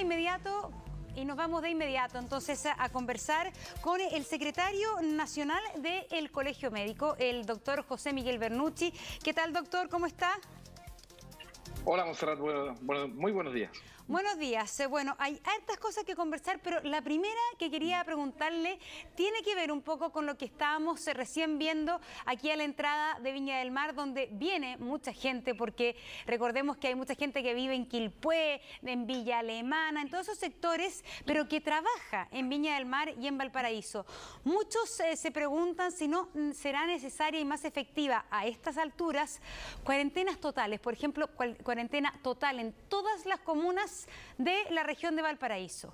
inmediato y nos vamos de inmediato entonces a conversar con el secretario nacional del Colegio Médico, el doctor José Miguel Bernucci. ¿Qué tal, doctor? ¿Cómo está? Hola, Monserrat. Muy buenos días. Buenos días. Bueno, hay hartas cosas que conversar, pero la primera que quería preguntarle tiene que ver un poco con lo que estábamos recién viendo aquí a la entrada de Viña del Mar, donde viene mucha gente, porque recordemos que hay mucha gente que vive en Quilpué, en Villa Alemana, en todos esos sectores, pero que trabaja en Viña del Mar y en Valparaíso. Muchos se preguntan si no será necesaria y más efectiva a estas alturas cuarentenas totales, por ejemplo, cuarentena total en todas las comunas de la región de Valparaíso.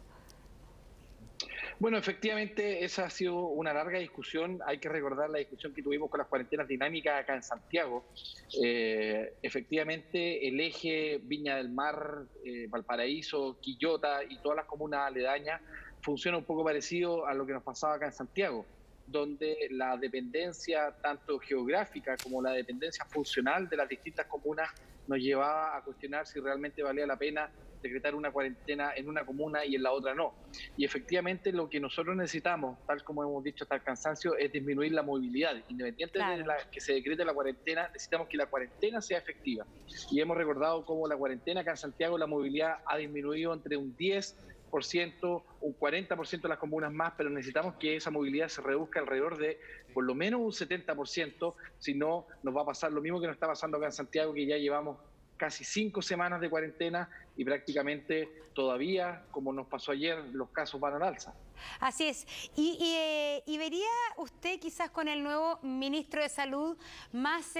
Bueno, efectivamente, esa ha sido una larga discusión. Hay que recordar la discusión que tuvimos con las cuarentenas dinámicas acá en Santiago. Efectivamente, el eje Viña del Mar, Valparaíso, Quillota y todas las comunas aledañas funciona un poco parecido a lo que nos pasaba acá en Santiago, donde la dependencia tanto geográfica como la dependencia funcional de las distintas comunas nos llevaba a cuestionar si realmente valía la pena decretar una cuarentena en una comuna y en la otra no. Y efectivamente lo que nosotros necesitamos, tal como hemos dicho hasta el cansancio, es disminuir la movilidad. Independiente de que se decrete la cuarentena, necesitamos que la cuarentena sea efectiva. Y hemos recordado cómo la cuarentena acá en Santiago, la movilidad ha disminuido entre un 10%, un 40% de las comunas más, pero necesitamos que esa movilidad se reduzca alrededor de por lo menos un 70%, si no nos va a pasar lo mismo que nos está pasando acá en Santiago, que ya llevamos casi 5 semanas de cuarentena y prácticamente todavía, como nos pasó ayer, los casos van al alza. Así es. ¿Y vería usted quizás con el nuevo ministro de Salud más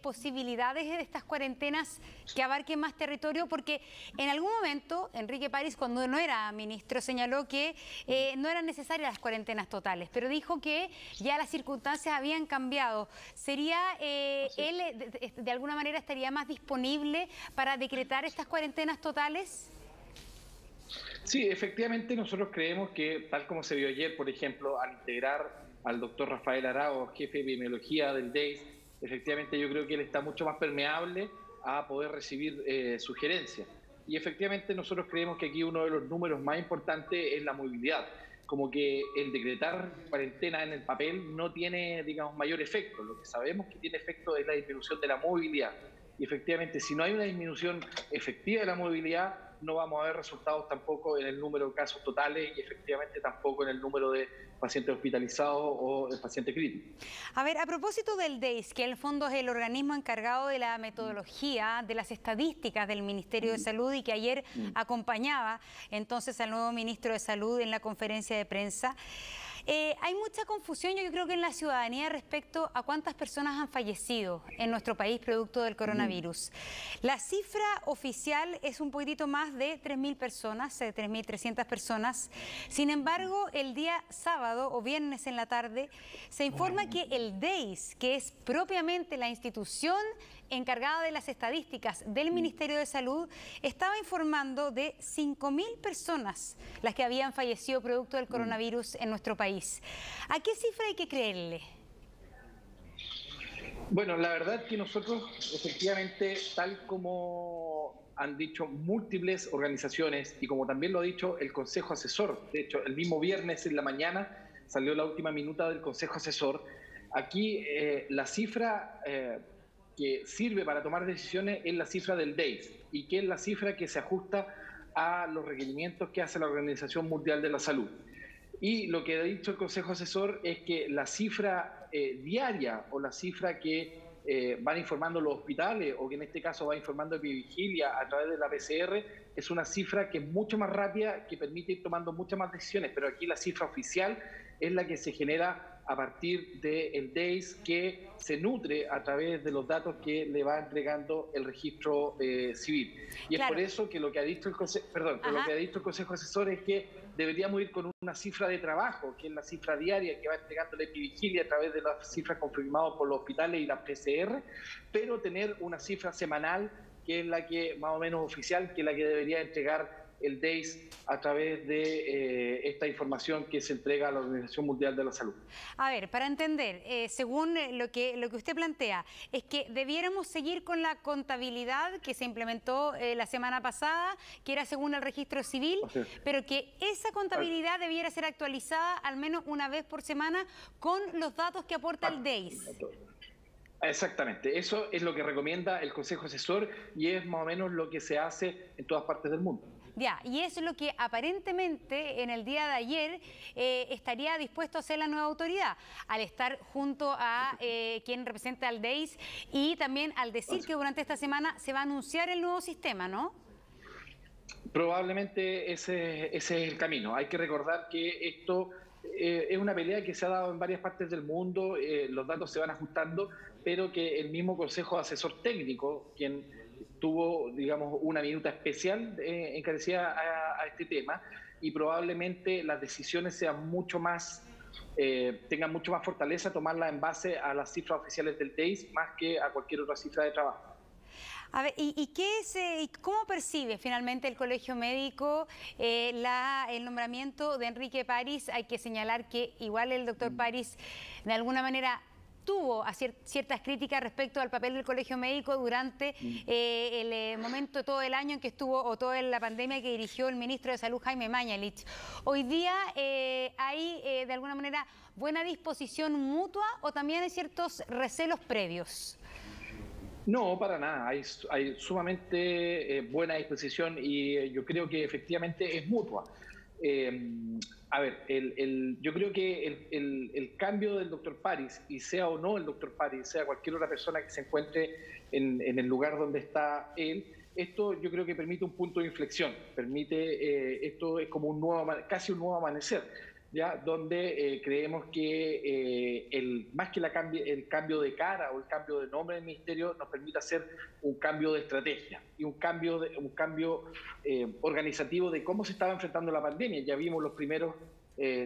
posibilidades de estas cuarentenas que abarquen más territorio? Porque en algún momento Enrique París, cuando no era ministro, señaló que no eran necesarias las cuarentenas totales, pero dijo que ya las circunstancias habían cambiado. ¿Sería él, de alguna manera, estaría más disponible para decretar estas cuarentenas totales? Sí, efectivamente nosotros creemos que, tal como se vio ayer, por ejemplo, al integrar al doctor Rafael Arauz, jefe de epidemiología del DEIS, efectivamente yo creo que él está mucho más permeable a poder recibir sugerencias. Y efectivamente nosotros creemos que aquí uno de los números más importantes es la movilidad. Como que el decretar cuarentena en el papel no tiene, digamos, mayor efecto. Lo que sabemos que tiene efecto es la disminución de la movilidad. Y efectivamente, si no hay una disminución efectiva de la movilidad, no vamos a ver resultados tampoco en el número de casos totales y efectivamente tampoco en el número de pacientes hospitalizados o de pacientes críticos. A ver, a propósito del DEIS, que en el fondo es el organismo encargado de la metodología, de las estadísticas del Ministerio de Salud y que ayer acompañaba entonces al nuevo ministro de Salud en la conferencia de prensa. Hay mucha confusión, yo creo que en la ciudadanía respecto a cuántas personas han fallecido en nuestro país producto del coronavirus. La cifra oficial es un poquitito más de 3.000 personas, 3.300 personas. Sin embargo, el día sábado o viernes en la tarde se informa que el DEIS, que es propiamente la institución encargada de las estadísticas del Ministerio de Salud, estaba informando de 5.000 personas las que habían fallecido producto del coronavirus en nuestro país. ¿A qué cifra hay que creerle? Bueno, la verdad es que nosotros efectivamente, tal como han dicho múltiples organizaciones y como también lo ha dicho el Consejo Asesor, de hecho el mismo viernes en la mañana salió la última minuta del Consejo Asesor, aquí la cifra que sirve para tomar decisiones es la cifra del DEIS y que es la cifra que se ajusta a los requerimientos que hace la Organización Mundial de la Salud. Y lo que ha dicho el Consejo Asesor es que la cifra diaria o la cifra que van informando los hospitales o que en este caso va informando Epivigilia a través de la PCR es una cifra que es mucho más rápida, que permite ir tomando muchas más decisiones, pero aquí la cifra oficial es la que se genera a partir del DEIS, que se nutre a través de los datos que le va entregando el registro civil. Y claro, es por eso que lo que ha dicho el Consejo, lo que ha dicho el Consejo Asesor es que deberíamos ir con una cifra de trabajo, que es la cifra diaria que va entregando la Epivigilia a través de las cifras confirmadas por los hospitales y las PCR, pero tener una cifra semanal que es la que más o menos oficial, que es la que debería entregar el DEIS a través de esta información que se entrega a la Organización Mundial de la Salud. A ver, para entender, según lo que usted plantea, es que debiéramos seguir con la contabilidad que se implementó la semana pasada, que era según el registro civil, pero que esa contabilidad debiera ser actualizada al menos una vez por semana con los datos que aporta el DEIS. Exactamente, eso es lo que recomienda el Consejo Asesor y es más o menos lo que se hace en todas partes del mundo. Ya, y eso es lo que aparentemente en el día de ayer estaría dispuesto a hacer la nueva autoridad, al estar junto a quien representa al DEIS y también al decir que durante esta semana se va a anunciar el nuevo sistema, ¿no? Probablemente ese es el camino. Hay que recordar que esto es una pelea que se ha dado en varias partes del mundo, los datos se van ajustando, pero que el mismo Consejo Asesor Técnico, quien tuvo, digamos, una minuta especial encarecida a este tema, y probablemente las decisiones sean mucho más, tengan mucho más fortaleza tomarlas en base a las cifras oficiales del DEIS más que a cualquier otra cifra de trabajo. A ver, ¿cómo percibe finalmente el Colegio Médico el nombramiento de Enrique París? Hay que señalar que igual el doctor París de alguna manera tuvo ciertas críticas respecto al papel del Colegio Médico durante el momento, todo el año en que estuvo, o toda la pandemia que dirigió el ministro de Salud, Jaime Mañalich. Hoy día hay de alguna manera buena disposición mutua o también hay ciertos recelos previos. No, para nada. Hay sumamente buena disposición y yo creo que efectivamente es mutua. A ver, yo creo que el cambio del doctor París, y sea o no el doctor París, sea cualquier otra persona que se encuentre en el lugar donde está él, esto yo creo que permite un punto de inflexión, esto es como casi un nuevo amanecer. ¿Ya? Donde creemos que más que el cambio de cara o el cambio de nombre del ministerio nos permite hacer un cambio de estrategia y un cambio organizativo de cómo se estaba enfrentando la pandemia. Ya vimos los primeros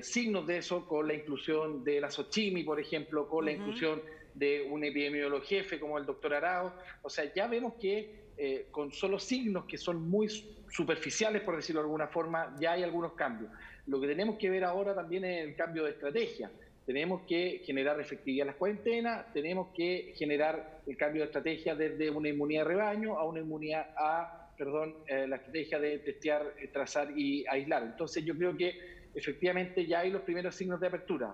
signos de eso con la inclusión de la Xochimilco, por ejemplo, con la inclusión de un epidemiólogo jefe como el doctor Arao. O sea, ya vemos que con solo signos que son muy superficiales, por decirlo de alguna forma, ya hay algunos cambios. Lo que tenemos que ver ahora también es el cambio de estrategia. Tenemos que generar efectividad en las cuarentenas, tenemos que generar el cambio de estrategia desde una inmunidad de rebaño a una inmunidad la estrategia de testear, trazar y aislar. Entonces yo creo que efectivamente ya hay los primeros signos de apertura.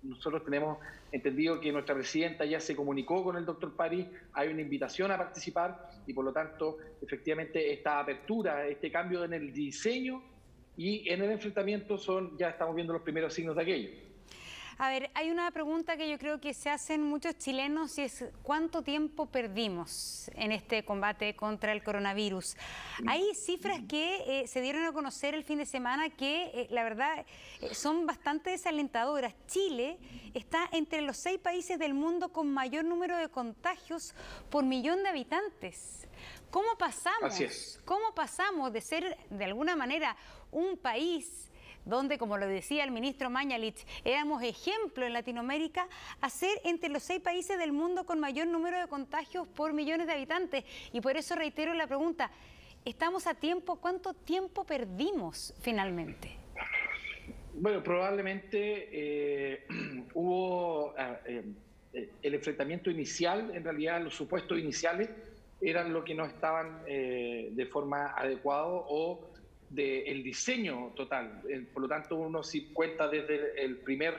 Nosotros tenemos entendido que nuestra presidenta ya se comunicó con el doctor París, hay una invitación a participar y por lo tanto efectivamente esta apertura, este cambio en el diseño y en el enfrentamiento ya estamos viendo los primeros signos de aquello. A ver, hay una pregunta que yo creo que se hacen muchos chilenos y es ¿cuánto tiempo perdimos en este combate contra el coronavirus? Hay cifras que se dieron a conocer el fin de semana que la verdad son bastante desalentadoras. Chile está entre los 6 países del mundo con mayor número de contagios por millón de habitantes. ¿Cómo pasamos de ser de alguna manera un país donde, como lo decía el ministro Mañalich, éramos ejemplo en Latinoamérica, a ser entre los 6 países del mundo con mayor número de contagios por millones de habitantes? Y por eso reitero la pregunta, ¿estamos a tiempo? ¿Cuánto tiempo perdimos finalmente? Bueno, probablemente hubo el enfrentamiento inicial, en realidad los supuestos iniciales eran los que no estaban de forma adecuada o del diseño total. Por lo tanto, uno si cuenta desde el primer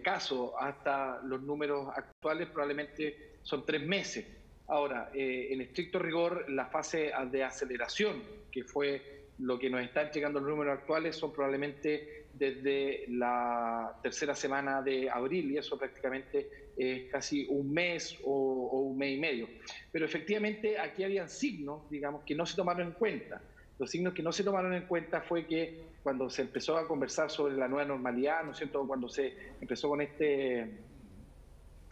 caso hasta los números actuales, probablemente son 3 meses. Ahora, en estricto rigor, la fase de aceleración, que fue lo que nos está entregando los números actuales, son probablemente desde la tercera semana de abril, y eso prácticamente es casi un mes o un mes y medio. Pero efectivamente aquí habían signos, digamos, que no se tomaron en cuenta. Los signos que no se tomaron en cuenta fue que cuando se empezó a conversar sobre la nueva normalidad, ¿no es cierto?, cuando se empezó con este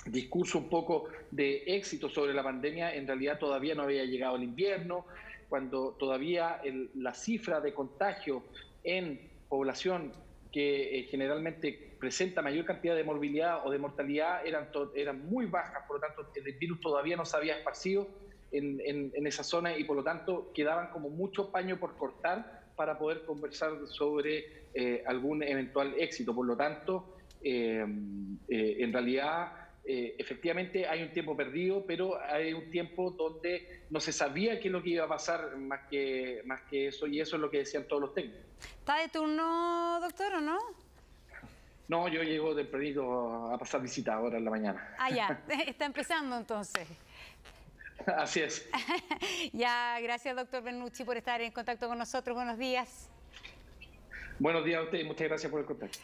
discurso un poco de éxito sobre la pandemia, en realidad todavía no había llegado el invierno, cuando todavía la cifra de contagio en población que generalmente presenta mayor cantidad de morbilidad o de mortalidad eran muy bajas, por lo tanto el virus todavía no se había esparcido en esa zona y por lo tanto quedaban como mucho paño por cortar para poder conversar sobre algún eventual éxito. Por lo tanto, en realidad, efectivamente hay un tiempo perdido, pero hay un tiempo donde no se sabía qué es lo que iba a pasar más que eso, y eso es lo que decían todos los técnicos. ¿Está de turno, doctor, o no? No, yo llego tempranito a pasar visita ahora en la mañana. Ah, ya, está empezando entonces. Así es. Ya, gracias, doctor Bernucci, por estar en contacto con nosotros. Buenos días. Buenos días a ustedes y muchas gracias por el contacto.